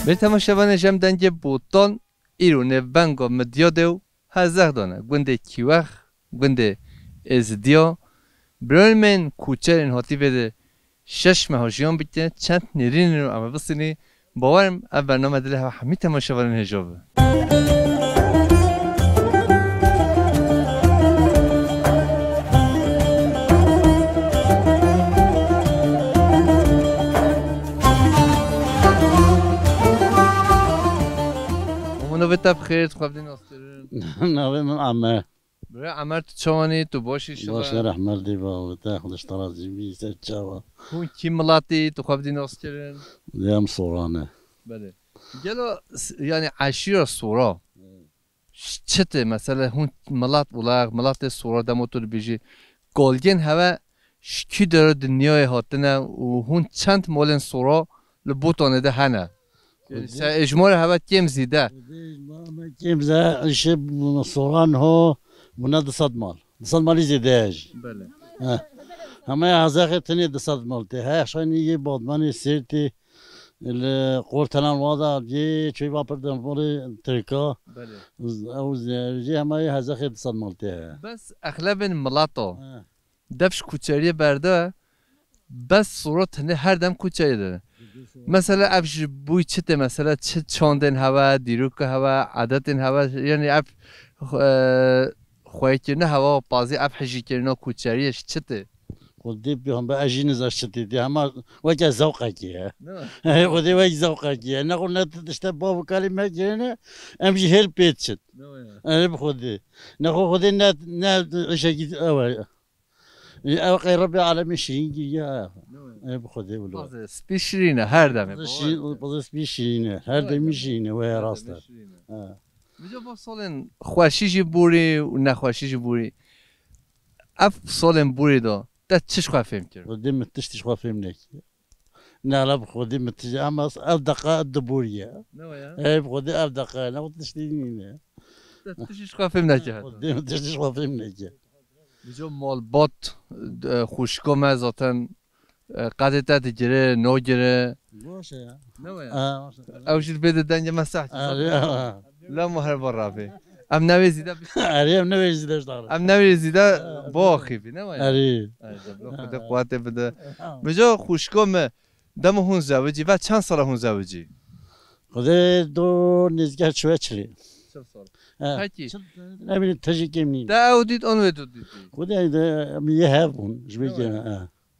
به تماشاوان جمع دنگ بوتان ایرونه بنگا مدیادو هزار دانه گنده کیوخ گنده ازدیا برای من کوچرین هاتی بده شش مهاجیان بیتن چند نرین رو اما بسینی باورم اول برنامه دل همه تماشاوان هجابه نوبت بخیر تو خواهدین آسترین نویم عمه برای عمر تو چوانی تو باشی شما باشه رحمت دیبا و تا خودش ترازی بیسه چاوا هون کی ملاتی تو خواهدین آسترین دیم سورانه بله گلو یعنی عشیر سورا چته مثلا هون ملات ولاغ ملات سورا دموتور بیجی گلگن هوا شکی داره دنیای هاتنه و هون چند مولن سورا لبوتانه ده هنه اجمال هوا کم زیده كيف ذا الشيب سوران هو بنا مال مالي زيداج بله هما هزاخي تاني مالتي هاي عشان يجي بعض ماني سيرتي القورتلان واضح جي شوي بابردن فوري تركا بله او جي هما هزاخي مالتي بس اغلب ملاطو دفش کوچری برده بس صورت هنه هر دم کوچری داره مثلا ابش بوی چته مثلا چه چاندن هوا دیروک هوا عادتن هوا یعنی اب خواه کرنه هوا بازی اب حجی کرنه کوچریش چته خودی بیام به اجین زشتی دی هما وجه ذوقه کیه خودی وجه ذوقه کیه نقول نتشت باب کلمه جنه امشي هل بيتشت انا بخودي نقول خودي نت شيء اول اوقي ربي العالمين شينجي يا بخودي ولا سبيشرينه هر دمه باز سبيشرينه هر دم شينه وهي راسته میجا با سالن خوشیجی بوری و نخوشیجی بوری اف سالن بوری دا ده چش خواه فهم کرد خودي متشتش خواه فهم لك نعرف خودي متش اما الدقاء الدبوريه اي بخودي الدقاء انا متشتيني ده چش خواه فهم نکرد خودي متشتش خواه فهم لك میجا مالبات خوشکام زاتن قدرت دیگره نوگره باشه اوشید بده دنگ مساحت لا مهر برافي ام نوي زيدا اريم نوي زيدا اشتغل ام نوي زيدا باخي في نوي اري خدا قوات بده بجا خوشكم دم هون زوجي و چند سال هون زوجي خدا دو نزگه شويه چلی چند سال هاكي نبين تجي كيمني دا اوديت اون وديت خدا يا هافون جبيك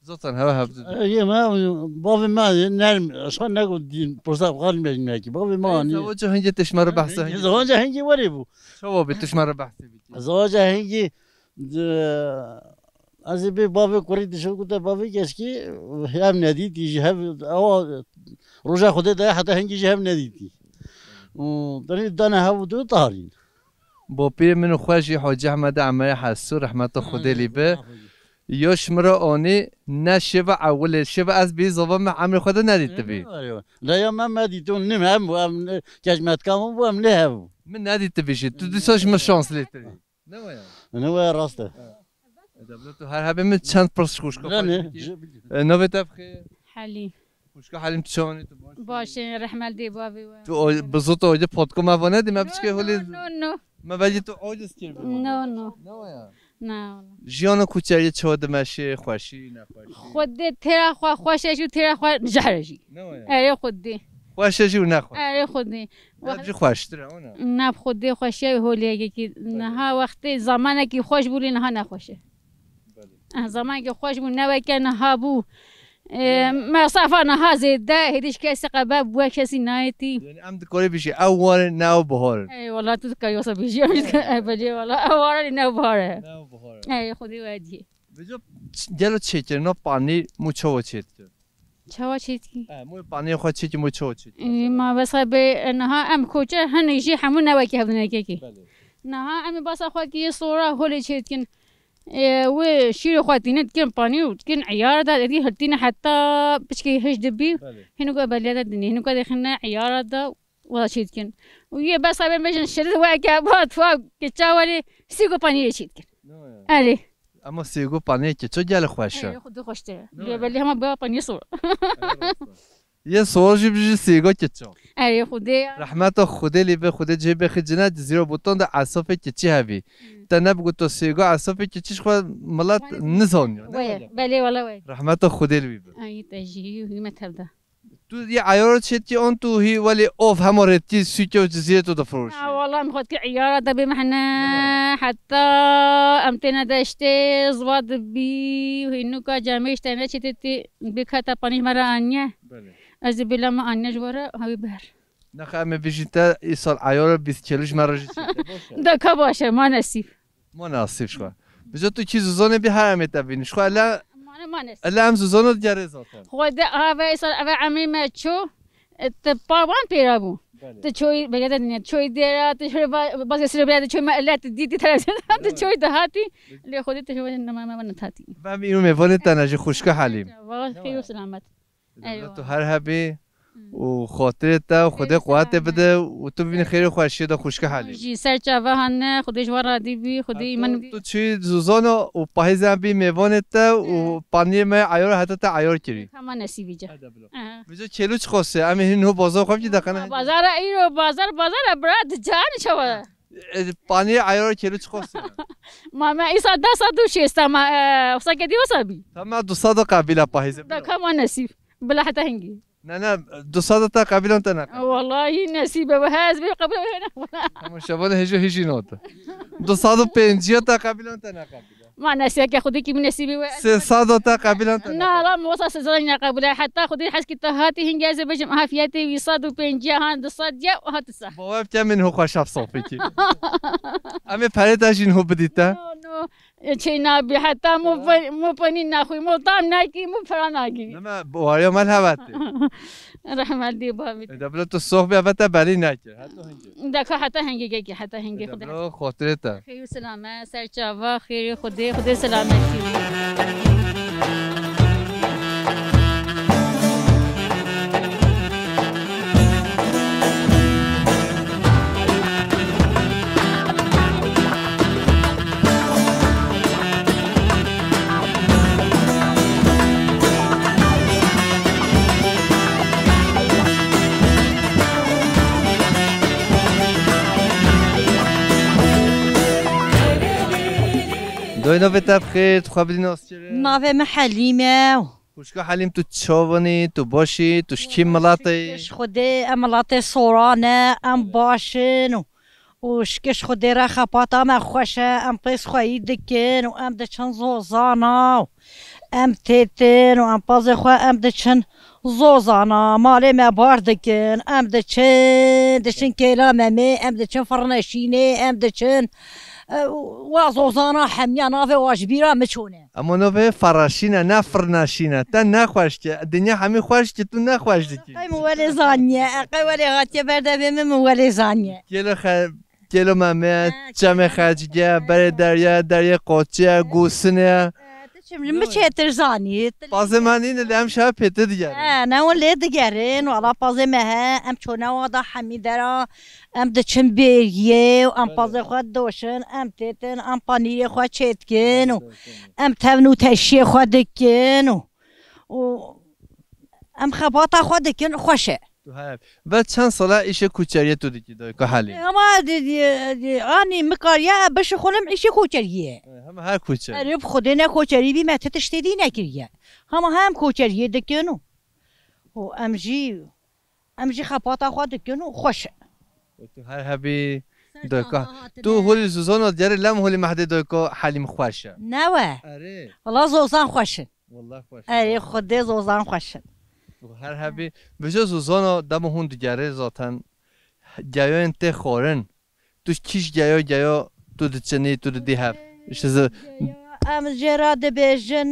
زاتن هوا هبد يا ما بابي ما نرم عشان نقول دين برصاف غالي ماكي بابي ما زوجه هنجي تشمر بحثه زوجه هنجي وريبو شو بتشمر بحثه زوجه هنجي از بی بابی کوری دشو کتا بابی کشکی هم ندیدی جهب او روزا خود ده حتی هنگی جهب ندیدی دنی دانه هاو دو طارين با پیر منو خوشی حاج احمد عمای حسو رحمت خدا لیبه یاش مرا آنی نه شب اول شب از بی زبان عمر خدا ندید تبی لا يا ما ديتون نم هم كاجمات كامو وهم له من ندید تبی شد تو دوستاش ما شانس لیتری انا وين راسته تو هر هبه من چند پرس خوشکا نوبت بخیر حالی خوشکا حالیم چونی تو باشه رحمت دی بابی تو بزرگ تو اوج پادکو موانه دی مبچ که هولی نو ما ولی تو اوجس کرد نو نو نه نه جیانا کوچری چود مشه خوشی نخوشی خود ترا خوشش و ترا خو جهرجی اره خودی خوشش و نخوش اره خودی وقتی خوشتره اونه نه خودی خوشی هولیه که نه ها وقتی زمانی که خوش بولی نه نخوشه زمانی که خوش بود نه که نه ها بو مسافه نه ها زیده هیچ کسی قبل بو کسی نایتی یعنی ام دکاری بیشی اول نه بهار ای والله تو که یوسف بیشی بجی والله اول نه بهاره ای خودی وادی بجو جلو چیکر نه پانی موچو چیت چوا چیت کی مو پانی خود چیت موچو چیت ما بس به نه ام کوچه هنیجی همون نه که هدنه کی نه ام بس خود کی صوره هولی چیت کن و شيرو خواتينت كن بانيو كن عيار دا دي هتينا حتى بشكي هش دبي هنو قا بليدا دني هنو قا دخلنا عيار دا ولا شيت كن ويا بس قبل ما نشرد واقع بات فوق كتشاولي سيكو بانيو شيت كن علي اما سيكو بانيو كتشو جال خوشه خود خوشته بلي هما با بانيو صور یه سوالشی بجی سیگا که چا اری خودی رحمت خودی لی به خودی جه بخی جنات زیرا بوتان ده عصافه که چی هبی تا نبگو تو سیگا عصافه که چیش خود ملت نزانی بله والا وای رحمت خودی لی به ای تجی هی متبدا تو یه عیار چیتی آن تو هی ولی اوف همه تی سویچه و جزیره تو دفروش والله مخوت كي عيارة دبي محنا حتى أمتنا داشتي زواد بي وهنوكا جاميش تانا شتتي بكاتا بانيش مرة آنيا از بلا ما آنيا جوارا هاوي بهر نخ ام بیشتر ایسال عیار 24 مرجی دا كباشا ما نسيب ما نصیب شو بجا تو چیز زونه بی هر امت بینش خو الا ما نسيب الا هم زونه دیگه زاته خو دا هاوي إيصال أبا عمي ما تشو تبابان بيرابو تشوي بجد الدنيا تشوي ديرا تشوي بس يصير بلاد تشوي ما لا تدي تلفزيون تشوي دهاتي اللي خدي تشوي ما نتهاتي فهم اینو میوانه تنجی خوشکه حلیم والله خير وسلامات تو هر هبی و خاطرت تا و خدا قوت بده و تو ببین خیر خوشی دا خوشکه حلیم جي سرچاوا هن خودش ورا دی بي خودي من تو چی زوزانو و پایزم بی میوانه تا و پانی ما عیار حتی تا عیار کری كمان نسيبي جا بجا چلوچ خاصه امی هنو بازار خواب چی دقنه بازار ايرو بازار براد جان شوا پانی عیار چلوچ خاصه ما إيصا دا صدو شيستا ما وسكدي وسابي تمام 200 قبیله پایزه دا كمان نسيب بلا حتى هنجي نه 200 تا قبیله تا نه والله نسيب وهاز بي قبل هنا همون شبانه هجو هیچی نوته 250 تا قبیله تا نه قبیله ما نسيك يا خدي كي من نسيبي 300 تا قبیله تا لا لا موصل سزرنا قبل حتى خدي حس كي تهاتي هنجاز بجم هافياتي ويصاد وبنجا هان صاد يا وهات الصح بابا من هو خوش صافي کی امی پرتاشین هو بدیتا نو چینا بی حتی مو پنی نخوی مو تام ناکی مو فراناکی نما بواریا مال هواته رحمت دی بابی دبل تو صحبه البته بلی نکرد حتی هنگی دکا حتی هنگی کی حتی هنگی خدا دبل خاطرته خیر و سلامت سرچاوا خیر خدا سلامتی دوینا به تبخیر تو خواب دیناس چیه؟ ناوه محلیمه خوشگاه حلیم تو چاونی تو باشی تو شکی ملاتی شکش خوده املاتی سورانه ام باشن و شکش خوده را خپات ام خوشه ام پیس خواهی دکن و ام دچن زوزانا ام تیتن و ام پاز خواه ام دچن زوزانا مالی ما بار دکن ام دچن کلامه ام دچن فرنشینه ام دچن وزوزانا حمیا نافه واجبیرا مچونه اما نوه فراشینه نه فرناشینه تا نخوش که دنیا همه خوش که تو نخوش دیگه قیم ولی زانیه قیم غاتی برده بیم ولی زانیه کلو ممه چم خجگه بر دریا قاچه گوسنه مچه زانی بازه من اینه لیم شب پیته دیگره نه ولی دیگرین والا بازه مه ام چونه وادا حمیده را ام دچن بیگیه و ام بازه خود دوشن ام تیتن ام پانیر خود چیتکن و ام تونو تشی خود دکن و ام خباتا خود دکن خوشه و چند ساله ایش کوچریه تو دیگه دای که حالی اما آنی مکاریه بش خونم ایش کوچریه همه هر کوچری رب خودی نه کوچری بی مت تشتیدی نکریه هم کوچریه دکنو و امجی خباتا خود دکنو خوشه تو هر هبی دای که تو هولی زوزان دیاره لم هولی محده دای که حلیم خوشه نه اره والله زوزان خوشه والله خوشه ای خودی زوزان خوشه هر هبی بجز زوزان دم هون دیگره ذاتن گیا انت خورن تو کیش گیا تو دچنی تو دی هف چیز ام جراد بیجن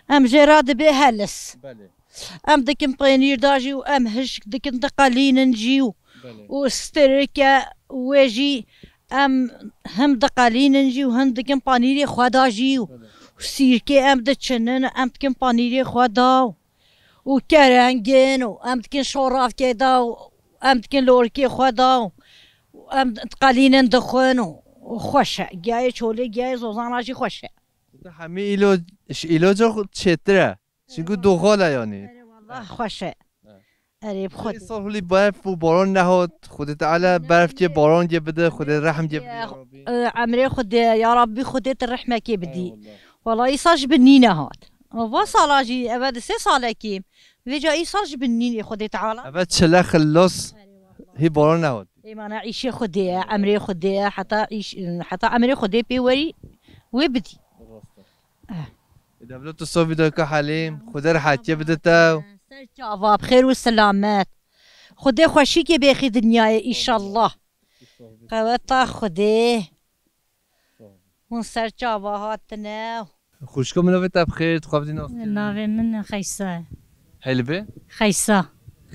ام جراد به هلس بله ام دکن پنیر داجی و ام هش دکن دقالین جیو و استرکه وجی ام هم دقالین جیو هم دکن پنیر خدا جیو سیرکه ام دچنن ام دکن پنیر خدا و کرنگن و ام دکن شوراف که دا و ام دکن لورکی خدا و ام دقالین دخون و خوشه گیاه چوله گیاه زوزاناشی خوشه همه ایلو جا چتره چیگو دو خاله یعنی والله خوشه اره بخود این سال هلی برف و باران نهاد خدا تعالی برف که باران که بده خدا رحم که بده یا ربی. عمري خد يا ربي خديت الرحمة كي بدي والله يصاج بالنينة هاد وصالاجي أبد 3 سالة كيم فيجا يصاج بالنينة خدي تعالى اول چله خلاص هی باران نهاد ما أنا عيشي خدي عمري خدي حتى عمري خدي بيوري وبدي دولت صوفي دوكا حليم خدا راحت بده تو سرجافا بخير والسلامات خدي خوشيكي بيخي دنياي إن شاء الله قوتا خدي من سرجافا هاتنا خوشكم منو بخير تخافدي ناس ناوي من خيسا حلبه خيسا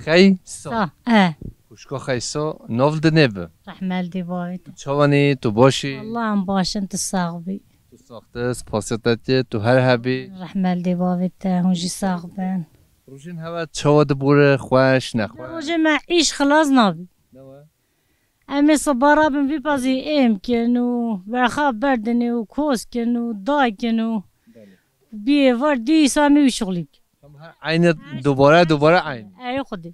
خيسا اه خوشكو خيسا نوفل دنيب رحمل دي بايت چوانی تو باشی والله ام باش انت الصاغبي تو ساخته سپاسیتت تو هر هبی رحمل دي بايت هونجي صاغبن روشین هوا چواد بوره خوش نخوش روجي ما عيش خلاص نابي امي صبارا بن في بازي يمكن وبرخاب بردني وكوسكن ودايكن بي وردي سامي وشغلك عین دوباره عین اي خدي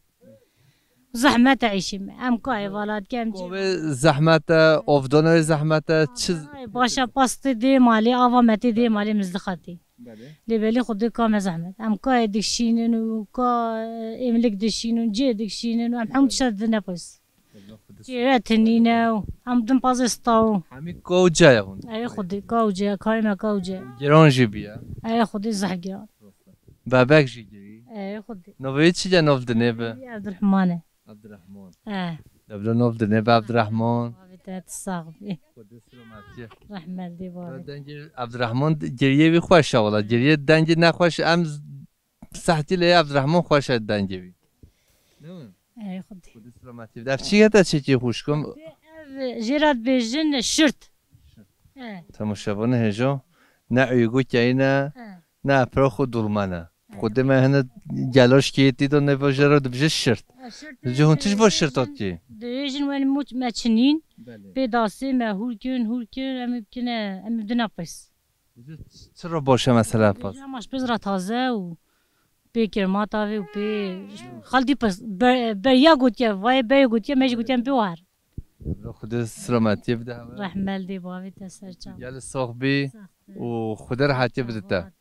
زحمة عيشي ام كاي ولاد كم زحمت افدان زحمت چیز باشا باستي دي مالي آوا متي دي مالي مزدخاتي لبالي خدي كام زحمة ام كاي دكشينن وكا املك دشينن جي دكشينن وام حمد شد نفس جيراتنينا ام دم بازستاو همی کو جای هون اي خدي كوجا كايما كوجا گران جی بیا اي خدي زحجران بابک جی گری اي خدي نوی چی جا نوف دنیب يا عبد الرحمن عبدالرحمن دبلو نوف دنیب عبدالرحمن بابت الصاغبي رحمل دي بابت عبدالرحمن گریه بی خوش والا گریه دنگ نخوش ام صحتی لی عبدالرحمن خوش دنگ بی اي خدي خود سلامتی دف چی گتا چی خوش کم جيرات بيجن الشرط تماشاوان هجا نه ایگو که نه نه پر خود دلمنه خود من هنه گلاش کیتی دو نواجه رو دبجه شرط جهون تیش با شرطات کی ديجن وين موت ماتشنين بداسي ما هولكن ام بكنا ام بدنا بس چرا باشه مثلا پس ماش بزرا تازه و بكر ما تاوي و بي خالدي بس بريا قلت يا واي بريا قلت يا ماشي قلت يا بيوار خود سلامتی بده رحمل دي بابي تسرچا گل صاحبی و خود راحتی بده تا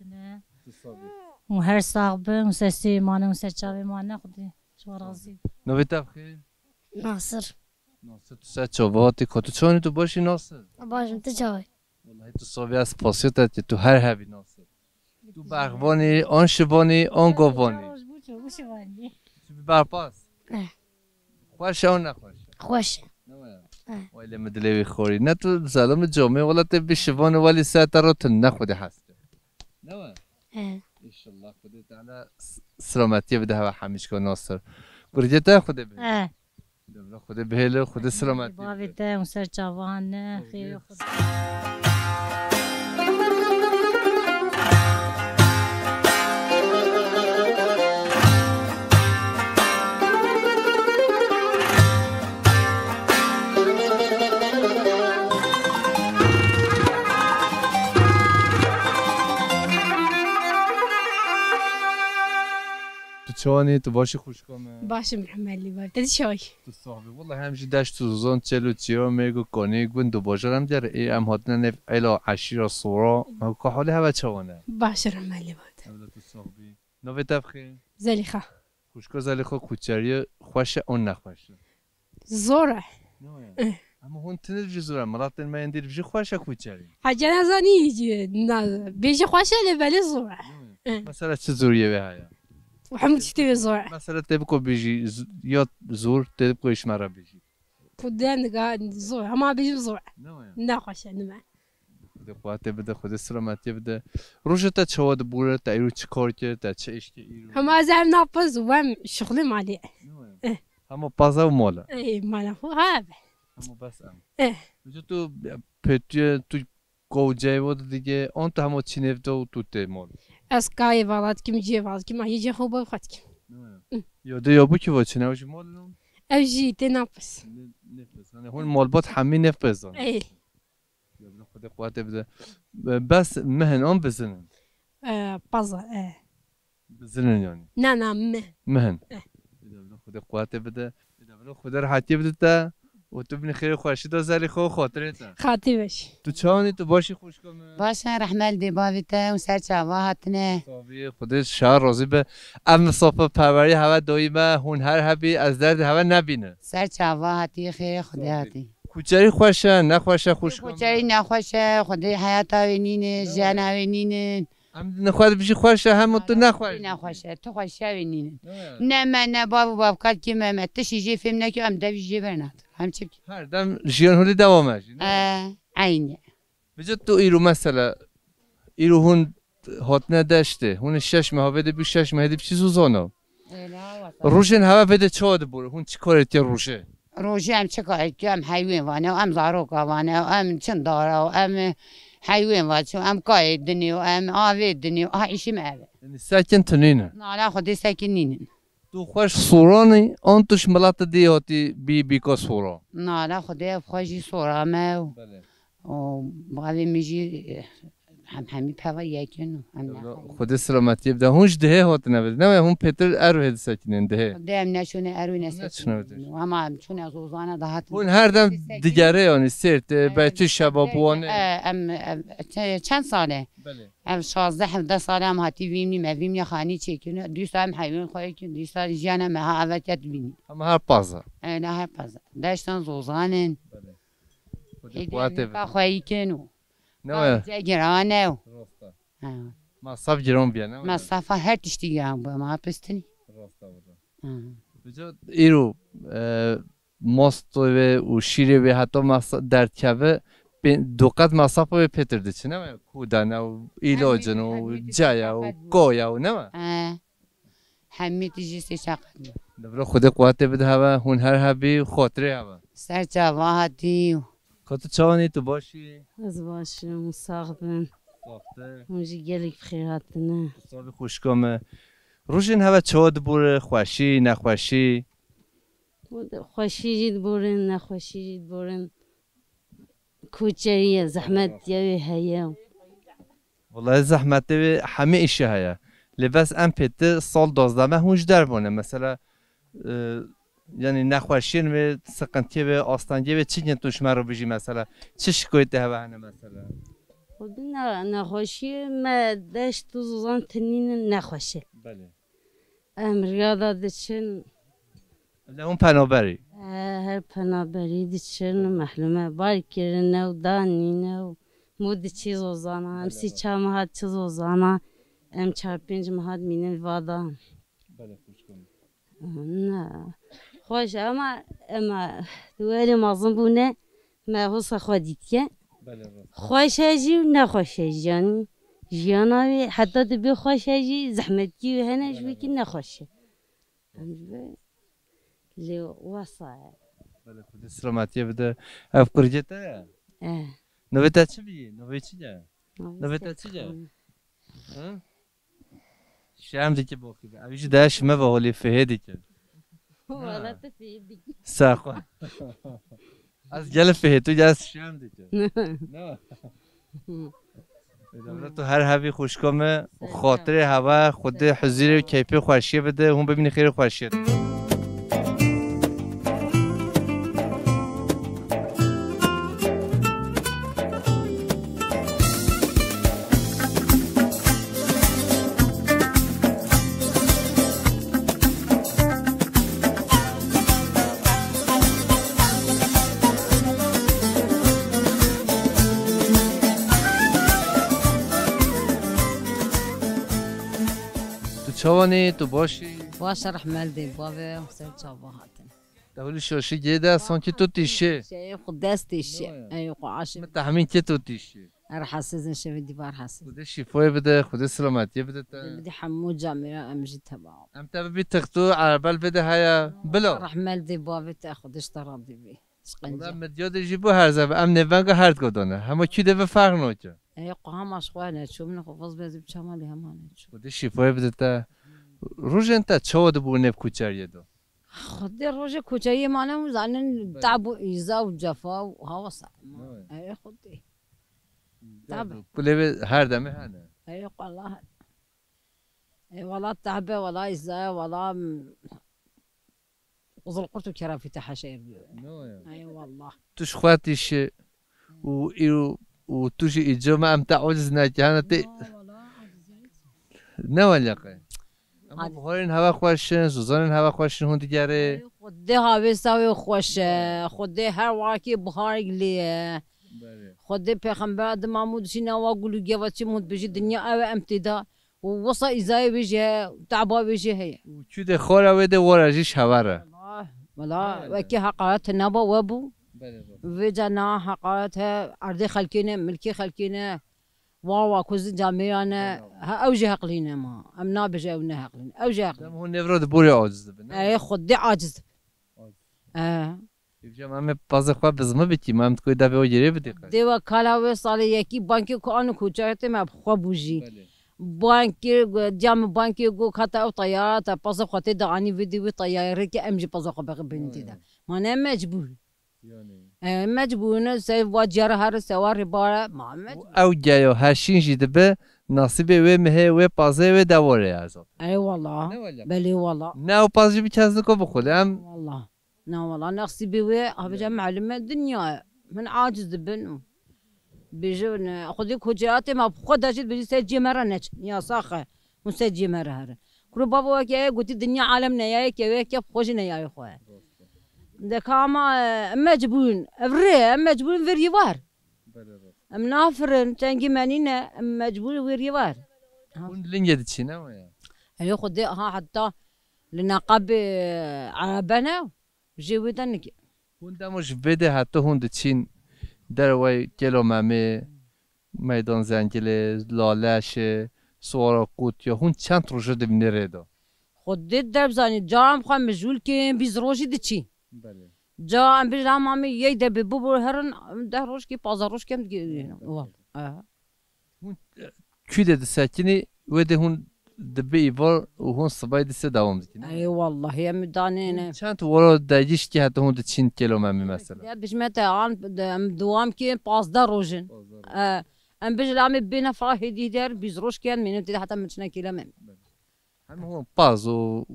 وهر صاحب مسسي مانا مسچاوي مانا خدي شو راضي نوی تبخیر ناصر ناصر تو سه چوباتی که تو چونی تو باشی ناصر باشم تجاوی والله تو صاحبی از پاسیت تو هر هبی ناصر تو باغبانی آن شبانی آن گوانی تو برپاس خوش آن نخوش خوش ولی مدلوی خوری نه تو سلام جامعه ولی تو بشوان ولی سه تا رو نخودی هست نه انشالله خدا تعالی سلامتی بده و همیشه که ناصر گرجتا خدا به خدا بهله خدا سلامتی بابي تا مسچاوان خير خد چوانی تو باشی خوشکامه باشم رحملی بابی تدی شوی تو صاحبی والله همچی داشت تو زون چلو چیو میگو کنی گون دو باجرم در ای ام هاتن نف ایلا عشیر صورا ما که حالی هوا چوانه باش رحملی بابی اولا تو صاحبی نوی تبخیر زلیخا خوشکا زلیخا کوچری خوش اون نخوشه زوره اما هون تنید بجی زوره مرات ما اندیر بجی خوش کوچری حاجه نزانی نه بیجی خوشه ولی زوره مثلا چه زوریه به هیا وحمد شتي زوره مثلا تبکو بجی یا زور تبکو اشمارا بجی خدان قاعد زوره ما بيجي زوره نه خوشه نما خود قوت بده خود سلامتی بده روش تا چواد بوره تا ایرو چی کار کرد تا چه اشکی ایرو هم زعم نابز وهم شغلي مالي همه پازا و مالا اي مالا هو هذا همه بس هم تو پتیه تو گوجه بود دیگه آن تو همه چی نفته و تو ته مال اسكاي والات كم جي والات كم يجي هو بخاتك یاده یابو که واچه نوشی مال نم اجي تنافس نفس هون مال بات همه نفس زن اي خود قوت بده بس مهن آن بزنن بازا بزنن یعنی نا مه مهن خدا قوت بده خدا راحتی بده تا و تو بینی خیر خوشی دا زری خو خاطرت خاطی باش تو چانی تو باشی خوش کنه باشه رحمل دی باویته و سر چاوا هاتنه خدا شهر راضی به ام صافه پروری هوا دایمه هنر هبی از درد هوا نبینه سر چاوا هاتی خیر خدا هاتی کوچری خوشه نخوشه خوش کنه کوچری نخوشه خدا حیات وینینه جان وینینه هم نخواد بشی خوشه هم تو نخوشه نخوشه تو خوشه وینینه نه من نه باب کات کی من تشیجی فیلم نکی ام دویجی برنات هم چی هر دم جیان هولی دوامش عینه بجد تو ایرو مثلا ایرو هون هاتنه داشته هون 6 ماه بده بی 6 ماه دی چیزو زانو روشن هوا بده چاد بوره هون چی کاری تی روشه روشه هم چه کاری که ام حیوان وانه و ام زاروک وانه و ام چند داره و ام حیوان وانه و ام قاید دنی و ام آوید دنی و ایشی معوی یعنی ساکن تنینه نه خودی ساکنینن تو خوش صورانی آن توش ملات دی هاتی بی کا صورا نه خودی خوشی صورامه و بعدی میجی همی پوا یکینو خود سلامتی بده هونش دهه هات نبود نه هون پتر ارو هد ساکنن دهه دم نشونه ارو نسکنه و هم چون از روزانه دهات هون هر دم دیگره یعنی سرت بچه شبابوانه چند ساله ام 16 17 ساله هم هاتی ویمی مویم خانی چیکنه 2 سال هم حیوان خواهی کن 2 سال جانه مها اوتیت بینی اما هر پازا نه هر پازا داشتن روزانه قوت خواهی کنو نه جگرانه مصاف جرام بیا نه مصاف هر تشتی گرام با ما پستنی بجا ایرو ماست و شیره و حتی در کبه دوقت مصاف و پتر دیچه نه کودن و ایلاجن و جایا و گویا و نه همه تیجی سی شقد دبرو خود قوت بده هوا هون هر هبی خاطره هوا سر چاوا هاتی کاتو چانی تو باشی از باشم ساختن ساخته اونجا گلیک بخیرات نه صاحب خوشکامه روشن هوا چاد بوره خوشی نخوشی خوشی جید بورن نخوشی جید بورن کوچریه زحمت یوی هیا والله زحمت همه ایشه هیا لباس ام پته سال 12 هونج دربونه مثلا یعنی نخوشین و سقنتی و آستانگی و چی توش مرا بجی مثلا چه شکایت هوا هنه مثلا خود نخوشی ما داشت تو زن تنین نخوشه بله ریاضه دچن اون پنابری هر پنابری دچن محلومه بار کردن و دانین و مود چیز وزانا هم سی چهار ماه چیز وزانا هم 4-5 ماه مینن وادان بله خوش کنم نه خوش اما دوری مازن بونه ما هو سخودیت که خوش هجی و نخوش هجی یعنی جیاناوی حتی دبی خوش هجی زحمتی و هنش بکی نخوشه لی واسه بله خود سلامتی بده افکار جته نویتا چی بی؟ نوی چی جا؟ نویتا چی جا؟ شام دیگه باقی به اویش داش ما با حالی فهدی که ولا تفيدك ساقو از گل فهدو جاست شام دیگه نه تو هر هوی خوشکامه خاطر هوا خود حضور و کیپی خوشیه بده هم ببینی خیر خوشیه چوانی تو باشی باشه رحمل دی بابه حسین چابهاتن دهولی شوشی گیده سانکی تو تیشه شیء خود دست تیشه ای قاش متحمین که تو تیشه ارحسز نشوی دی بار حسز خود شفای بده خود سلامتی بده تا بدي حمو جامعه امجي تبعه ام تبي تختو عربال بده هيا بلا رحمل دی بابه تاخد اشتراب دی بی والله مدياد يجيبو هر زب ام نفنگا هرد گدانه همه کی ده فرق نوچه ای قام اشغاله شو من خفض بزب شمالی همانه خود شفای بده تا روزن تا چود بو نف کوچریه دو خود روز کوچایی مانم زنن تعب و ایزا و جفا و هوا صعب ای خودی تعب كله هر دمه هنه ای والله ای والله تعب ولا ایزا ولا وظل قرط وكرافي تحشير اي والله توش خواتيش وتوش إجماع أمتع عجزنا كانت نوال يقين اما بخورين هوا خوشن زوزانن هوا خوشن هون دیگره خده هوا ساوی خوش خده هر واقعی بخار گلی خده پیغمبر آدم محمود شینا و گلو گیوا چی مود بجی دنیا او امتدا و وصا ایزای بجی تعبا بجی هی چو ده خورا وده ورجیش هواره ولا وكي حقارات نبا وابو وجنا حقارات أرض خلكينا ملكي خلكينا واوا كوز جاميانا أوجه قلينا ما أم نابج أو نهقلين أوجه قلينا هون نفرد بوري عاجز بن أي خدي عاجز يبجا ما باز خوا بزما بتي ما متكوي دابا وجري بدي ديوا كالا وصالي يكي بانكي كانو كوجاتي ما بخوا بوجي بانكي جام بانكي جو خطا او طيارات باز خوتي دعاني فيديو طياره كي امجي باز خو بنتي دا ما انا مجبور مجبور سي واجر هر سوار بارا ما او جايو هاشين جدبه نصيب و مه و بازه و دوره ازو اي والله بلي والله ناو باز بيتازكو بخدم والله نا والله نصيبي و ابجا معلم الدنيا من عاجز بن بيجون خذي كوجاتي ما خذ اجد بيجي سجي مره نج يا صاخه مسجي مره هذا كل بابا كي قلت الدنيا عالمنا يا كيف خوجنا يا اخويا ده كاما مجبون افري مجبون فيريوار ام نافرن تنجي مانينا مجبون فيريوار كون لين يدتشينا ويا ايو خذي ها حتى لنقاب عربنا جيودنك كون ده مش بده حتى هون دتشين دروي كيلو مامي ميدان زنجله لالش سوارا قوت یا هون چند روزه دبنیره دا خودت درب زنی جام خواهم مجول که بیز روزی دچی بله جا ام بیش مامی یه دب ببر هرن 10 روز کی 15 روز کم دیگه هون کی ده ساکنی و ده هون دبی ایوار و هون صبای دسته دوام دکنه ای والله یا مدانینه چند ورا دایجیش که حتی هون ده چین کیلو مامی مثلا یا بیش مت آن دوام که 15 روزن ام بیش لامی بین فاهدی در بیز روز کن منو دیده حتی مچنا کیلو من هم هون باز و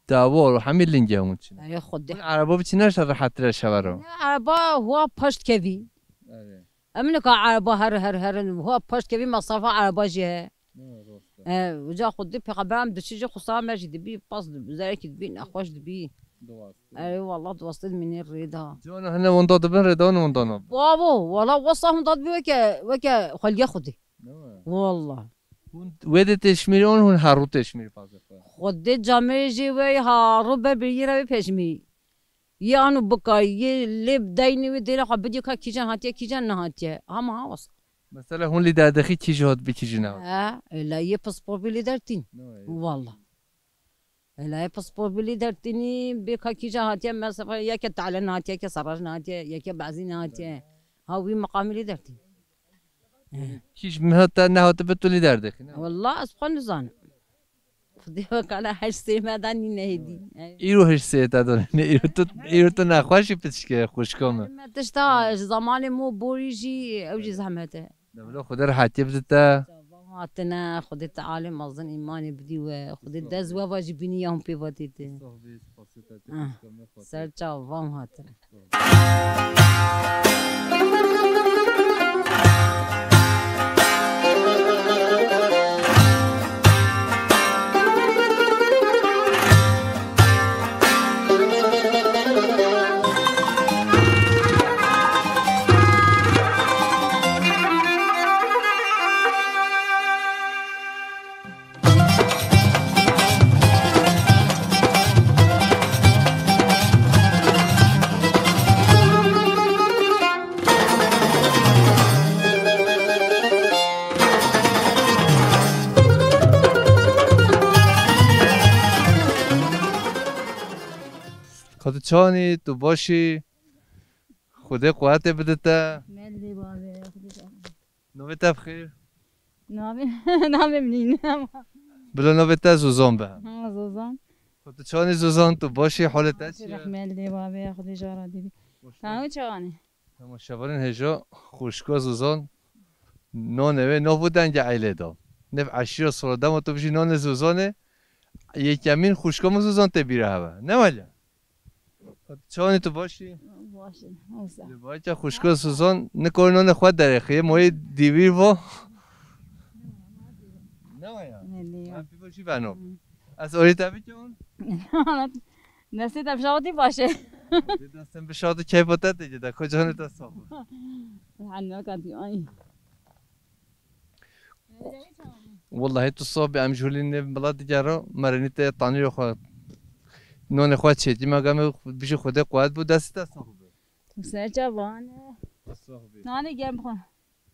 داوار و همین لینجه همون چینه ای خودی عربا بچینش راحت تر شوارم عربا هو پشت کوی امن که عربا هر هو پشت کوی مصرف عربا جه وجا خودی پیغمبرم دشیج خصام مجد بی باز زرک بی نخوش بی ای والله دوستد من الرضا جون هنا ونداد بن ردان وندانا بابا والله وصهم ضد بي وك خليه خدي والله وده تشميرون هون هارو تشمير فازه خدي جاميجي وي هارو ببيرا بيشمي يانو بكاي لب دايني ودينا خبدي كيجان هاتيه كيجان نهاتيه هم ها وص مثلا هون اللي داخل تيجي هاد بتيجي نها لا يباسبور بلي درتين والله لا يباسبور بلي درتني بك كيجان هاتيه مثلا يا كتعلن هاتيه كسرج هاتيه يا كبعزين هاتيه هاوي مقام اللي درتين كيش مهتا نهات بتولي دردك والله اسبقا زان فديك على هاش سي ما داني نهدي ايرو هش سي تادون ايرو تو نخواشي بتشكي خوشكم ما تشتا زمان مو بوريجي او جي زحمته لو خدر حتى بدتا هاتنا خدت عالم اظن ايماني بدي وخدت دز واجبني يوم بيفاتيت سرچا وام هاتنا خدچانی تو باشی خدا قوت بدتا ملی بابا نوبت بخیر نام منين بلا نوبت زوزان به زوزان خدچانی زوزان تو باشی حالت چیه ملی بابا خودی جارا دیدی تمام چانی ما شبارن هجا خوشکا زوزان نانه نو بودن که عیله دا نف عشیر سردم و تو بشی نان زوزانه یک یمین خوشکا زوزان تبیره هوا نه ولی چانی تو باشی؟ باشه باید خوشگل سوزان نکنون خود در خیه مای دیویر و نه یا پی باشی بنو از آری تبی جون نسید بشاطی باشه دستم بشاطی کی بودت دیگه در کجا نت صاحب حنا کدی آی والله تو صاحب ام جولین بلاد جرا مرنیت تانی خو نون خو چیتی مگم بیش خود قوت بود دست صاحب سه جوانه نانی گرم خون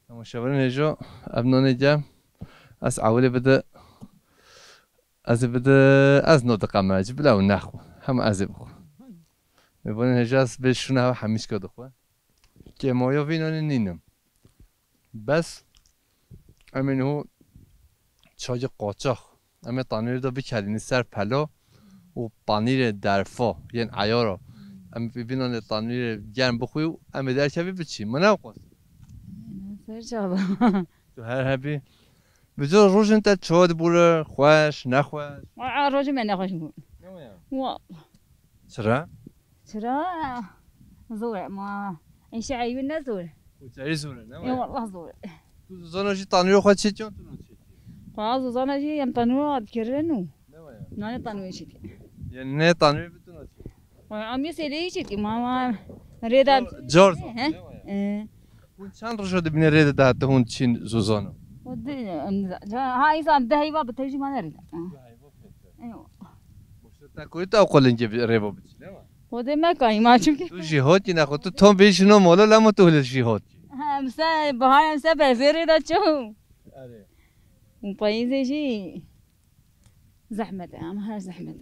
اما شبان نجا ابنان جم از اولی بده از نود قماج بلا و نخو هم از بخو میبونه نجاس بهشون هم همیش کده خو که مایا وینان نینم بس امین هو چای قاچاق اما تانیر دا بکردین سر پلا و پنیر درفا یعنی عیارا اما ببینن تانیر گرم بخوی و اما در کبی بچی من نقص سر جواب تو هر هبی بجا روز انت چاد بوله خوش نخوش روز من نخوش بود چرا زوره ما این شعیب نزوره وجایی زوره نه والله زوره تو زانوشی تانیر خود چی جان تو نچی خلاص زانوشی ام تنور کرنو نه تنور چی یعنی نه تانیر بتونه امی سری چی که ما ریدا جورج اون چند روز شده بینه رید داد اون چین زوزانو هاي صار ده هيبة بتجي ما نريد ايوه تاكوي تا قولنجي ريبو بتشي خودي ما كاي ما شوكي تو جهاد ناخذ تو توم بيشنو مولا لما تقول الجهاد مسا بهاي مسا بزيري دا شو وبايزي شي زحمة هر زحمة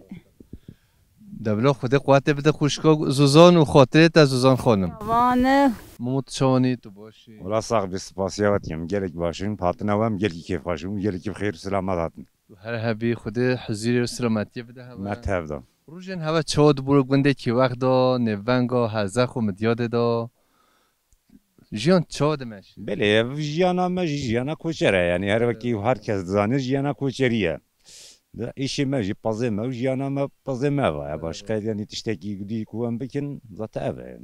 دبلو خود قوت بده خوشکا زوزان و خاطره تا زوزان خانم وانه موت شانی تو باشی ولا صاحب بسپاسیاتیم گلک باشین پاتناوام گلکی کیف باشیم گلکی بخیر سلامت هاتن هر هبی خود حضور و سلامتی بده هوا مرتب دا روزن هوا چاد برو گنده کی وقت دا نوانگا هزخ و مدیاد دا جیان چاد مش بله جیانا مج جیانا کوچره یعنی هر وکی هر کس زانه جیانا کوچریه ده işi mevci pazı mevci yana me pazı meva başka yani tişteki gidi kuvan bikin zaten eve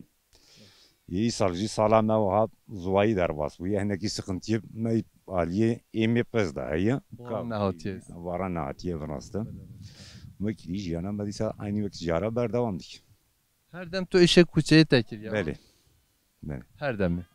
iyi salcı salam meva zuayı derbas bu yani ki sıkıntı me aliye emi pez da ya varan natiye vransta mekli yana me disa aynı vakit jara berdavam dik her dem to işe kuçeye tekir ya beli her dem mi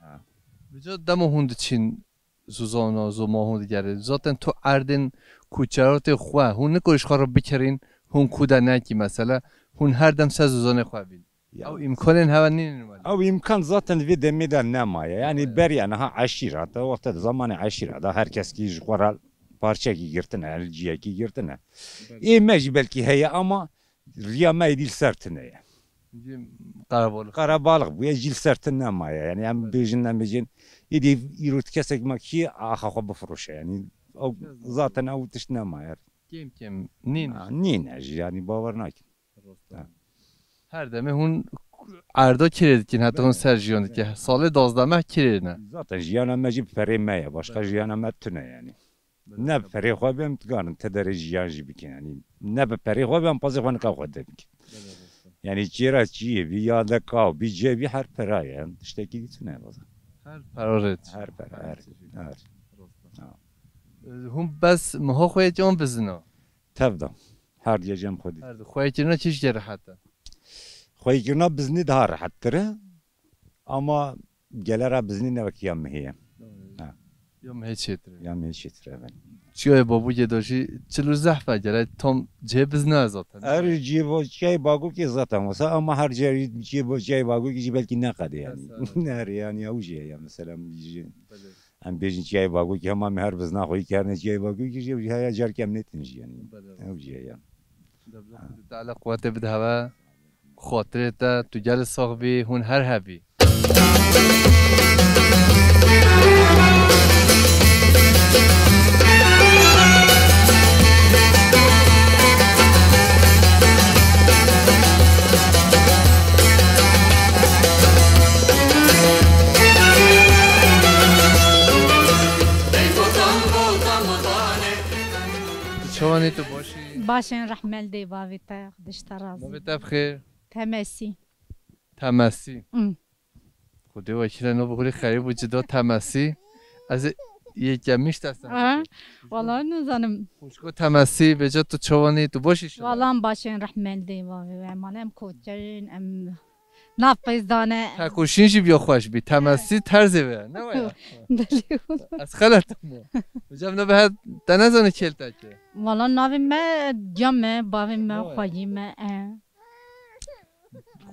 vücut demo hund için زوزانا زوما هون دیگره ذاتن تو اردن کوچرات خواه هون نکوش خواه رو بکرین هون کودا نکی مثلا هون هر دم سه زوزان خواه بین او امکان هوا نین او امکان ذاتن وی دمیدن نمایه یعنی بری انها عشیره تا وقت زمان عشیره دا هر کس کی جوارال parça ki girtine elciye ki girtine meci belki heye ama riyama edil sertine Karabalık bu ya jil sertine ama yani hem bejin bejin İdi yürüt kesek maki ahakha bafroşa yani o zaten o tişnama yer. Kim nin yani bavarnak. Her deme hun arda kiredik hatta hun serjiyon ki salı 12 kirene. Zaten jiyana mecib feremeye başka jiyana metüne yani. Ne ferihwa bem tganın tederijiyan jibikin yani ne ferihwa bem pazıvan kavgadedik. Yani çira çiye bir yada kav bir cebi her pera yani işte gitine bazen. هر پرارت هر هم بس مها خوی جان بزنا تبدا هر جام خودی هر خوی جنا چیش جره حتی خوی جنا بزنی ده راحت تره اما گلره بزنی نوکیم هیه یا مه چیتره یا مه چیتره چیه بابو جداشی چلو زحفه جره تام جه بزنا ازاتن هر جیبو چای باگو کی زاتن واسه اما هر جری جیبو چای باگو کی بلکی نقد yani نه yani اوجه یا مثلا ام بیجن چای باگو کی هم هر بزنا خوی کرنه چای باگو کی جی ها جر کم نتنج yani اوجه یا تعالی قوت بده هوا خاطرت تو جل صاحبی هون هر هبی شلونی تو باشی؟ باشین رحمل دی باوی تا دشتراز. باوی تا بخیر. تمسی. تمسی خدا وکیل نو بخوری خریب و جدا تمسی از یک گمیش دستم والله نزنم خوشگو تمسی به جا تو چوانی تو باشیش والله باشین رحمن دی و منم کوچرین ام نفس دانه تکوشینشی بیا خوش بی تمسی طرزه به نه از خلط بجام نه به تنزانه کلتا که والله ناوی ما جمع باوی ما خواهی ما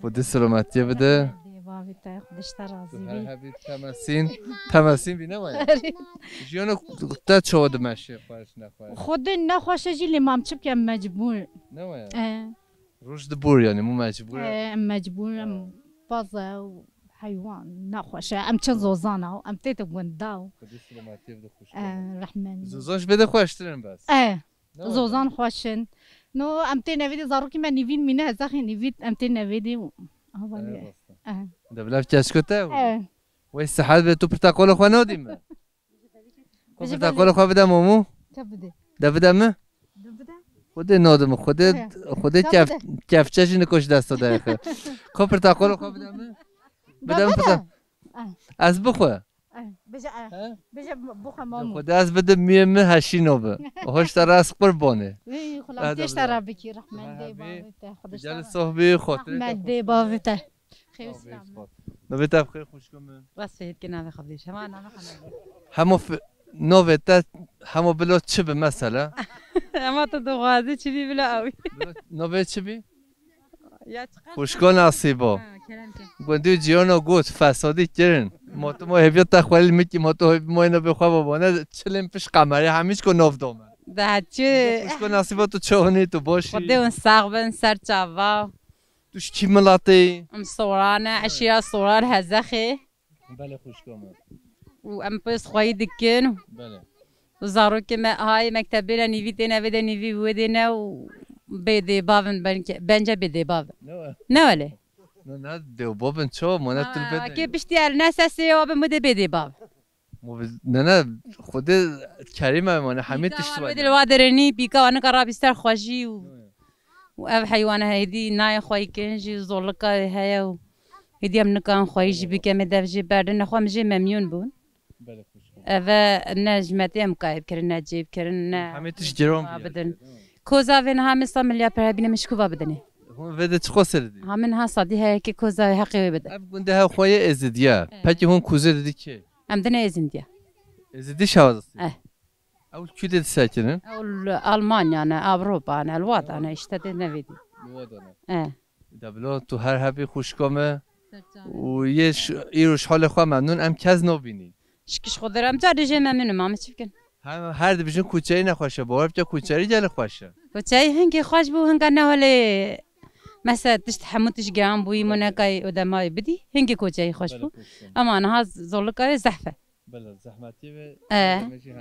خود سلامتی بده باوی تا خودش ترازی بی تمسین بی نماید جیانو تا چود مشه خواهش نخواهش خود نخواهشه جی لیمام چپ که مجبور نماید رشد بور یعنی مو مجبور مجبورم بازه و حیوان نخواهشه ام چه زوزانه و ام تیت گونده خود سلامتی بده خوش رحمن زوزانش بده خوش ترین بس زوزان خوشن نو ام تی نویدی زاروکی من نیوید مینه هزاخی نیوید ام تی نویدی دبلف کشکته وی صحت به تو پرتقال خواه نادیم پرتقال خواه بده مامو ده خود نادم خود کفچه‌شی نکش دست داده خه که پرتقال خواه بدم از بخواه بجا بخواه مامو خود از بده میمه هشی نوبه هاش تر از قربانه خلام تیش تر بکی رحمن دی باویته خودش جل صحبی خاطره رحمن دی باویته خیلی نویته بخیر خوش کنم واسه که نوی خودش همو نویته همو بلو چه به مثلا اما تو دو غازه چی بی بلا اوی نویته چه بی خوشگاه نصیبا گوندی جیانو گوت فسادی کرن ما تو ما هفیت تخویل میکی ما تو ما اینو بخواه بابانه چلیم پیش قمری همیش که ناف دومه ده چه خوشگاه نصیبا تو چهانی تو باشی خود اون ساقبن سر چاوا توش کی ملاتی ام صورانه عشیره صوران هزخه بله خوشگاه و ام پس خواهی دکن بله و زارو که های مکتبی را نیوی تینه بده نیوی بودینه و بیده باون بنجا بیده باون نه ولی نه دیو بابن چه مانه تل بده که پشتی نساسی و بمده بیده باون نه خود کریمه مانه همه تشت باید الوادرنی بیکا آنه که رابستر خوشی و او حیوانه هیدی نای خواهی کنجی زولکا هیا و هیدی هم نکان خواهی جی بیکا مدفجی برده نخواه مجی ممیون بون و نجمتی هم قایب کرن نجیب کرن همه تش جرام بدن کوزا وین همه ساملیا پر بینه مشکووا بدنه هون وده چه خسردی همین ها صادی هایی که کوزا حقی بده اب گنده ها خواه ازدیه پکی هون کوزه دیدی که ام دنه ازندیا ازدی شوازستی اول کی دید ساکنن اول آلمانیا نه اوروپا نه الوطن نه اشتدی نویدی دبلا تو هر هبی خوشکامه و یه ایروش حال خواه ممنون ام کز نبینی شکش خود دارم تا رژه ممنونم همه چی بکن هر دبیشون کوچه‌ای نخواشه باور بجا کوچه‌ای جل خوشه کوچه‌ای هنگی خوش بو هنگا نه ولی مثلا تشت حموتش گرام بوی منکای ادمای بدی هنگی کوچه‌ای خوش بو اما آنها زولکای زحفه بله زحمتی به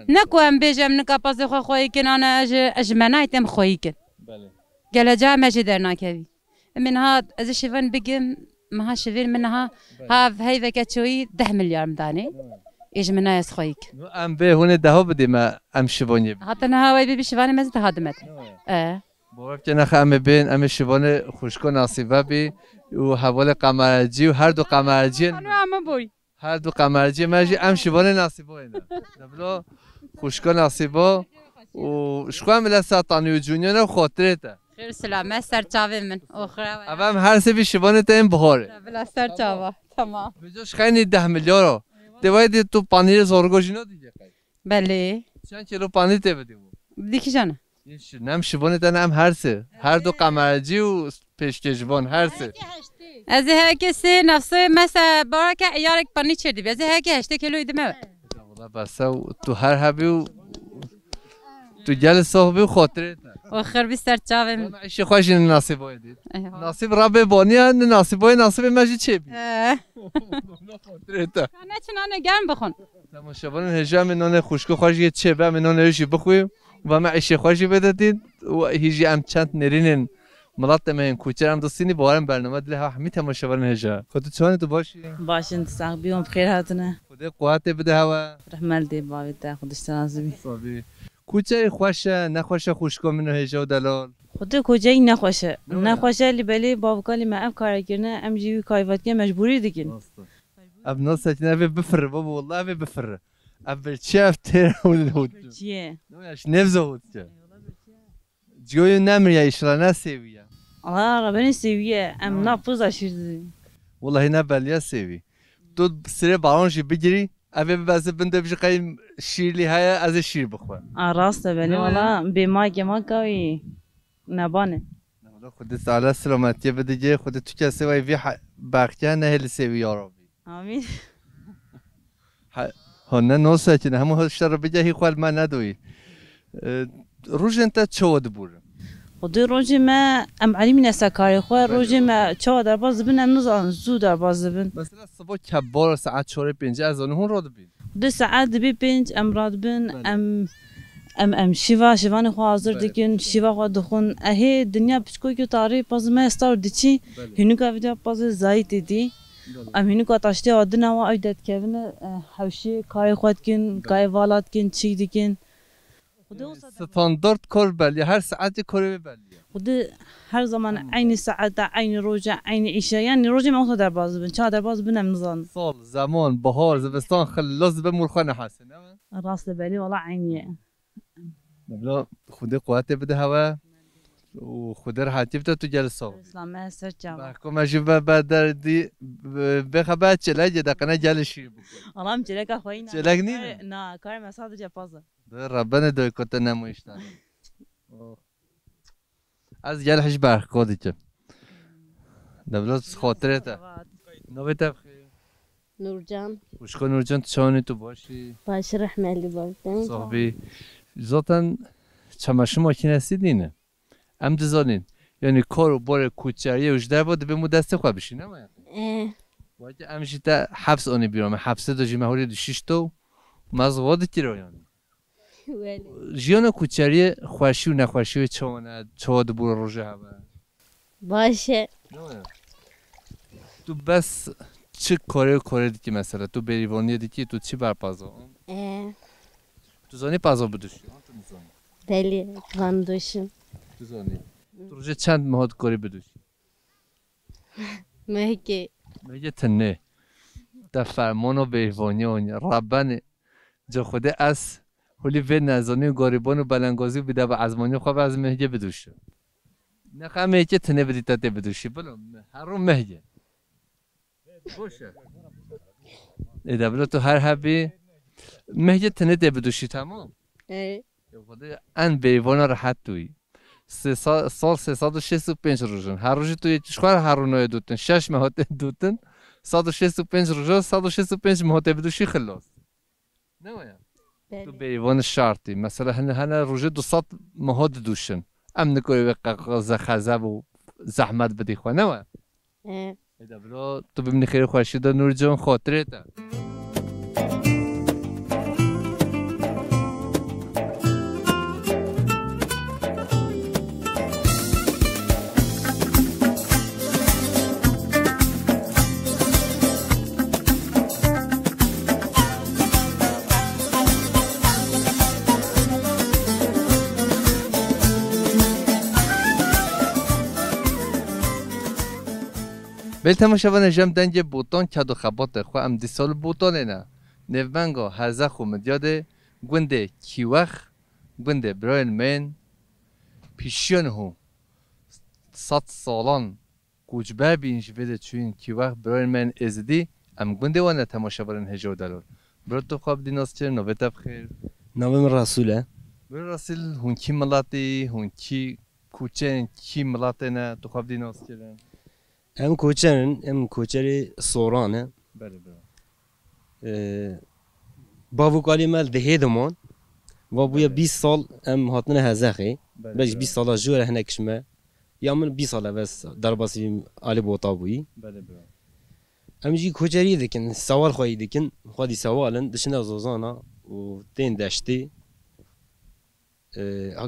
نکو ام بیجم نکا پاس خواهی کن آن اجمنایتم خواهی کن بله گله جا مجی در ناکوی منها از شیفن بگم مها شیفن منها ها هی وکتشوی 10 میلیارد مدانی اجمنای از خواهی کن ام به هونه ده بدیم ام شبانی حتی نه هوای بی شیفانی مزد هادمت باور که نخ ام بین ام شبان خوشکو نصیبه بی و حوال قمرجی و هر دو قمرجی هر دو قمرجی ماجی ام شبان نصیبه اینا دبلا خوشکو نصیبه و شخوام لساتانی و جونیان خاطرته خیر سلامت سر چاوی من آخره اول هر سه شبان تا این بهاره بلا سر چاوا تمام بجاش خیلی 10 میلیارد دیوید تو پنیر زورگوشینو دیگه بله چند کیلو پنیر ته بدیم دیگه جانه نم شبانه تنم هر سه هر دو قمرجی و پیشکشبان هر سه از هک سه نفسه مثلا برای که یارک پنیر چردی از هک 8 کیلو ایدمه والله بس تو هر هبی تو جل صاحبی خاطره آخر بیشتر چاوم معیشه خوش نصیب دید نصیب رب بانی نصیب ماجی چه بی خاطره تا نه چنانه گرم بخون تماشاگران هجام نان خوشکو خوش یه چه به نان هیچی بخویم و معیشه خوشی بدید و هیچی ام چند نرینن ملت من کوچرم دوستینی بارم برنامه دل همه تماشاگران هجا خودت چون تو باشی باشین تساقبیهم بخیر هاتونه خدا قوت بده هوا رحمل دی باوی تا خودش تناسبی صابی کوچه خوشه نخوشه خوشکو منو هجا و دلال خودت کجایی نخواشه نخواشه لی بلی باوکالی ما اف کار کردن ام جیوی کایفات که مجبوری دیگن اب نص ابي بفر بابا والله ابي بفر اب شاف تير والهود چیه نوياش نفزه هود جوي نمر يا اشرا نسيويا الله ربنا سویه ام نفوز اشیردی والله نبل يا سيوي تو سري بالونجي بجري ابي بس بنت بيجي قايم شير لي هاي از الشير بخوا راست بلی والله به ما که ما کوي نبانه خودت على سلامتی بده جه خودت تو کسی وای وی بخیا نه هل سوی یارو آمین هنه نوسه که همون هشتر بجه هی خال ما ندوی روز انت چود بور خودی روزی ما ام علی من سکاری خو روزی ما چه در باز بین ام نزان زود در باز بین مثلا صبح کبار ساعت 4-5 از اون راد بین خودی ساعت بی 5 ام راد بین ام شیوان خو حاضر دکن شیوا خو دخون اهی دنیا پچکو کی تاری باز ما استار دیچی هینو کا ویدیو باز زایت دی ام هینو کا تاشتی ادنا و ایدت کevin حوشی کای خود کن کای والات کن چی دکن ستاندارد کار بلی هر ساعتی کار بلی خودی هر زمان عین ساعت عین روز عین عشاء یعنی روزی ما در باز بین چه در باز بینم نزان سال زمان بهار زمستان خلاص به مرخانه حسنه راست بلی والله عینیه نبلا خودی قوت بده هوا و خودی راحتی بده تو جلسه اسلام سر جواب بحكم اجيب بعد دي بخبات چلاج دقنه جلشي والله ام چلک خوینا چلک نی نه کار مساعد جپازه ربنا دوی کت نمویشتن از جلحش برخودی که نبلا خاطره تا نویت بخیر نورجان وشکو نورجان چانی تو باشی باش رحمه بالدین صاحبی ذاتن چماشو ماکینسی دینه ام دزانین یعنی کارو بار کوچریه وجده بود به مو دست خواه بشی نه واجه امشی تا حبس آنی بیرامه حبسه داشی مهوری دو 6 تا مزغاد تی رو یعنی جیان کوچریه خوشی و نخوشی و چواد بور روژه هوا باشه تو بس چه کاره دیگه مثلا تو بریوانی دیگه تو چی برپازا تو زانی پازا بدوشی بله وان دوشم تو زانی تو روژه چند ماهات کاری بدوشی مهگه تنه در فرمان و بریوانی آنیا ربنه جا خوده از حالی به نزانی و گاریبان و بلنگازی بیده به ازمانی خواه از مهگه بدوشه نخواه مهگه تنه بدی تا ته بدوشی بلو هر رو مهگه باشه ایده بلو تو هر حبی مهگه تنه ته بدوشی تمام خوده ان بریوان راحت توی سال 365 روزن هر روزی توی چشخوار هر رو نای دوتن 6 ماهات دوتن 165 روزا 165 ماهات بدوشی خلاص نه تو بریوان شرطی مثلا هنه روزه 200 ماهات دوشن ام نکوی به قاقاز خزب و زحمت بدی خواه نه ایده بلا تو ببینی خیلی خوشی دا نور جان خاطره تا بل تماشاوان جمع دنگ بوتان کدو خبات خو ام دی سال بوتانه نه نوبنگا هزه خو مدیاده گونده کیوخ گونده براین من پیشیان هو 100 سالان کوچبه بینش بده چون کیوخ براین من ازدی ام گونده وانه تماشاوان هجو دلار برات تو خواب دیناس چه نوبت بخیر نوم رسوله بر رسول هون کی ملاتی هون کی کوچن کی ملاته نه تو خواب دیناس چه ام کوچری سورانه بله باو کالی مال دهیدمان و بویا 20 سال ام هاتنه هزخی بلش 20 سال جوره هنکشمه یا من 20 سال بس در باسی آلی بوتا بویی بله ام جی کوچری دکن سوال خواهی دکن خواهی سوالن دشنه زوزانا و تین دشتی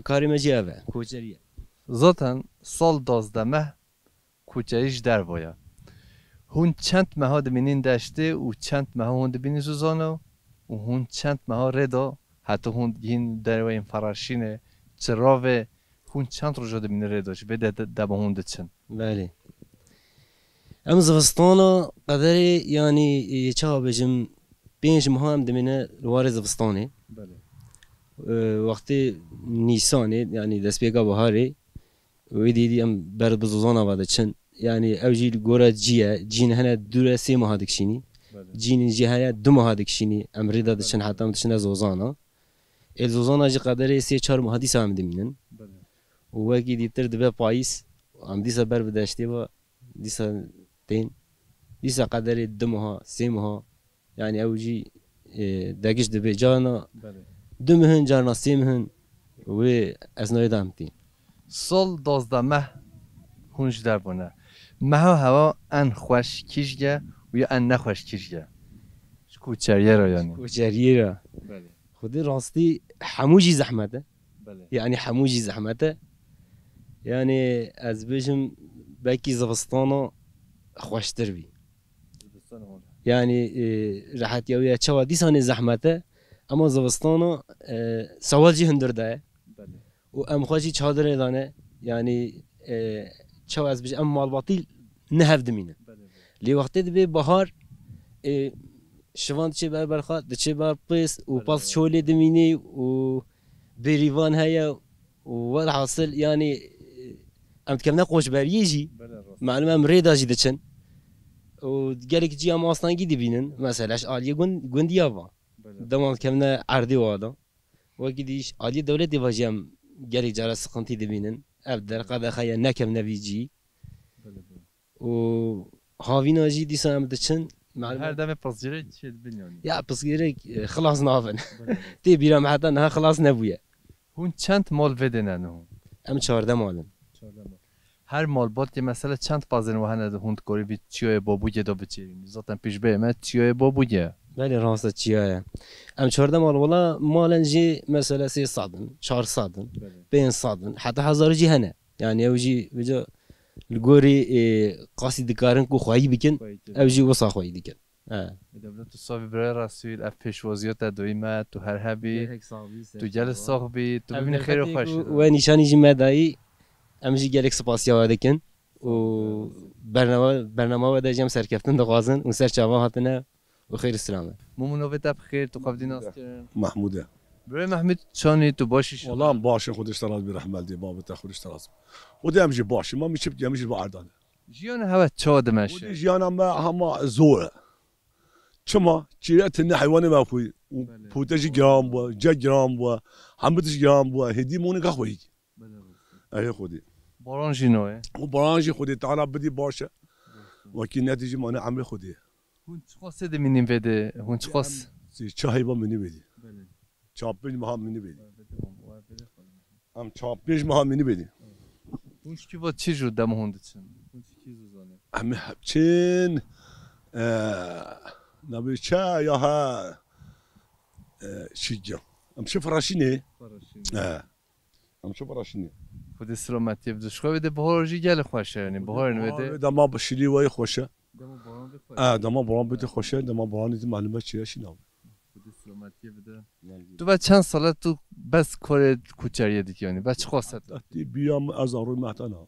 کاری مجی اوه کوچریه zaten سال 12 ماه کوچریش در باید هون چند ماه دمینین داشته و چند ماه هون دبینی سوزانو و هون چند ماه ردا حتی هون گین در این فراشینه چراوه هون چند روز دمینه ریداش بده دبا هون دچن بله ام زفستانا قدر يعني چه بجم 5 ماه هم دمینه روار زفستانه بله وقتی نیسانه يعني دست بیگا بهاره ویدی ام برد بزوزانا واده چن يعني اوجی گورا جین هنه دوره 3 ماه دکشینی جین جی هنه 2 ماه دکشینی ام ریدا دچن حتی ام دچن زوزانا الزوزانا جی قدر 3-4 ماه دیسا هم دمینن و وکی دیتر دبه پاییس ام دیسا بر بداشتی و دیسا تین دیسا قدر 2 ماه 3 ماه يعني اوجي داقش دبي جانا دمهن جانا سيمهن و اثناء دامتين سال 12 ماه هونش در بونه ماه هوا ان خوش کیشگه و یا ان نخوش کیشگه کوچریه را یعنی کوچریه را خودی راستی حموجی زحمته يعني حموجي زحمته يعني از بيجم باكي زفستانا خوشتر بي يعني راحت يويا تشوا ديساني زحمته اما زفستانا سوال جي هندر ده و ام خواجي چادر دانه يعني تشوا از بيج ام مال باطيل نهف دمينه لي وقت دبي بهار شوان تشي بار برخات دچي بار بيس و باس شولي دميني و بريفان هيا والحاصل يعني ام تكمنا قوش بريجي معلومه مريدا جي دچن و قالك جي ام اصلا جي دبينن مثلا عاليه گونديابا دمان كمنا عردي وادا وكديش عاليه دوله دي باجي قالك جرى سقنتي دبينن ابدر قد خيا نكم نبيجي و هاوينا جي دي سام دچن هر دم پسگیره چه بنیانی یا پسگیره خلاص نافن تی بیرام حتی نه خلاص نبویه هون چند مال بدنن هون ام 14 مالن هر مال بود که مثلا چند پازن و هنده هوند کوری بی چیای بابوجه دا بچیرین زاتن پیش به ما چیای بابوجه بله راست چیای ام 14 مال ولا مالن جی مثلا 3 صادن 4 صادن 5 صادن حتی 1000 جی هنه يعني اوجي بجا الجوري قاسي دكارن كو خواهي بكن اوجي وصا خواهي دكن دولت صافي برای رسول اف پیشوازیات دویمه تو هر هبی تو جل صاحبی تو ببین خیر خوش و نشانی جی مدایی امجی گلک سپاسیا دکن و برنامه و دجام سرکفتن دغازن و سرچاوا هاتنه و خیر السلامه ممنوعت بخیر تو قبدی ناس محموده برای محمود چانی تو باشی والله باشه خودش تراز برحمل دی بابت خودش تراز و دی امجی باشه ما میشه امجی با اردانه جیان هوا چاد مشه و جیان هم زوره چما چیرت نه حیوان ما خوی پوتش گرام بو جا گرام بو همتش گرام بو هدی مون که خوی ای خودی برانجی نوه و برانجی خودی تعالی بدی باشه و کی نتیجه من عمل خودی هون چخواست دمینیم بده هون چخواست چه با منی بدی چاپیج ما منی بدی ام چاپیج ما منی بدی هون کی با چی جور دم هوند چن هون کی زوزانه ام چین نبي شا يا ها شجع ام شوف راشيني ام شوف راشيني خود سلامتی بدوش خواه بده بهار جی گل خوشه یعنی بهار نویده دما بشیلی وای خوشه دما برام بده خوشه دما برام دید معلومه چیه شینام خود سلامتی بده تو بعد چند ساله تو بس کار کوچریه دیگه یعنی بعد چه خواست بیام از آروی مهتانا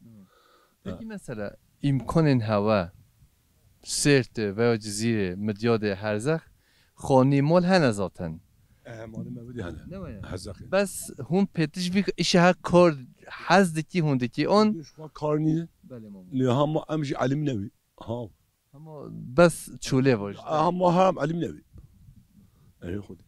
بگی مثلا امکان این هوا سرت و جزیره مدیاد هرزخ خانی مال هنه ذاتن مال ما بدی هنه هرزخ بس هم پیتش بی ایش ها کار حز دکی هون دکی اون کار نیه لی هم امجی علم نوی ها اما بس چوله باش هم علم نوی ای خودی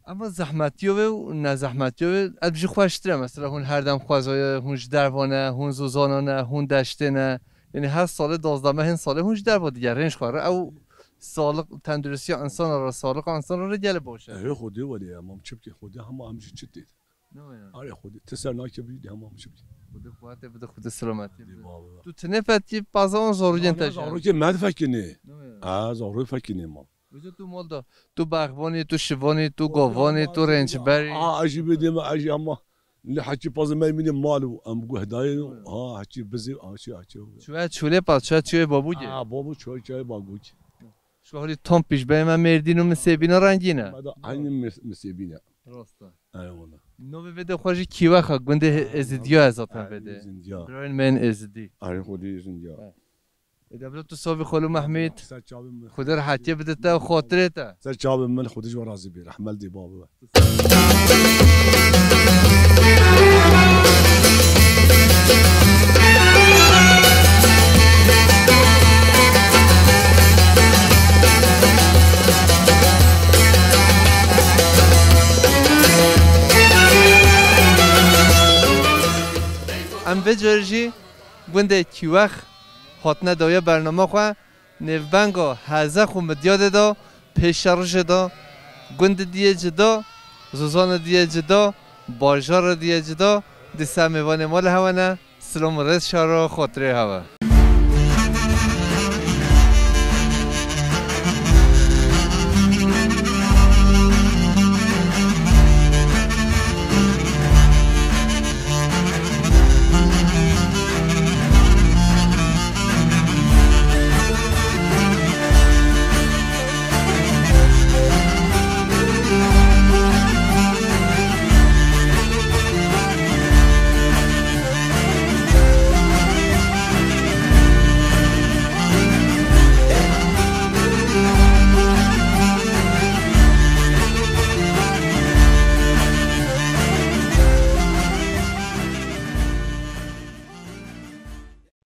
اما زحمتیو و نه زحمتیو ابجی خوشتره مثلا هون هر دم خوازای هونش دروانه هون زوزانانه هون دشته نه یعنی هر سال 12 ماه این سال هونش در با دیگر رنج خواره او سالق تندرستی انسان را سالق انسان را گله باشه ای خودی ولی امام چپ که خودی هم همش چت دید آره خودی تسر ناک بید هم چپ خودی قوت بده خود سلامتی تو تنفتی بازان زوروجن تاش زوروجن مد فکنی زورو فکنی ما وجود تو مال دا تو باغبانی تو شوانی تو گاوانی تو رنج بری اجی بدیم اجی اما لحكي باز ما يمين مالو ام بقول هدايا حكي بزي شو چوله پاس شو بابوجه بابو شوي باغوج شو حالی تام پیش به من مردین و مسیبینا رنگینه هذا عين مسيبينا راستا اي والله نو بده خوشی کی وقت گنده ازدیا ازتا بده براین من ازدی آره خودی زندیا دبلت تو صوبی خلو محمد خدا راحتی بده تا خاطرته سر شاب من خودش و راضی بی رحمل دی بابا ام بجرجی گنده کی وقت هاتنه دایه برنامه خواه نفبنگا هزه خو مدیاده دا پیشرش دا گند دیه جدا زوزان دیه جدا باجار دیه جدا دسته میوان مال هوانه سلام رس شارا خاطره هوا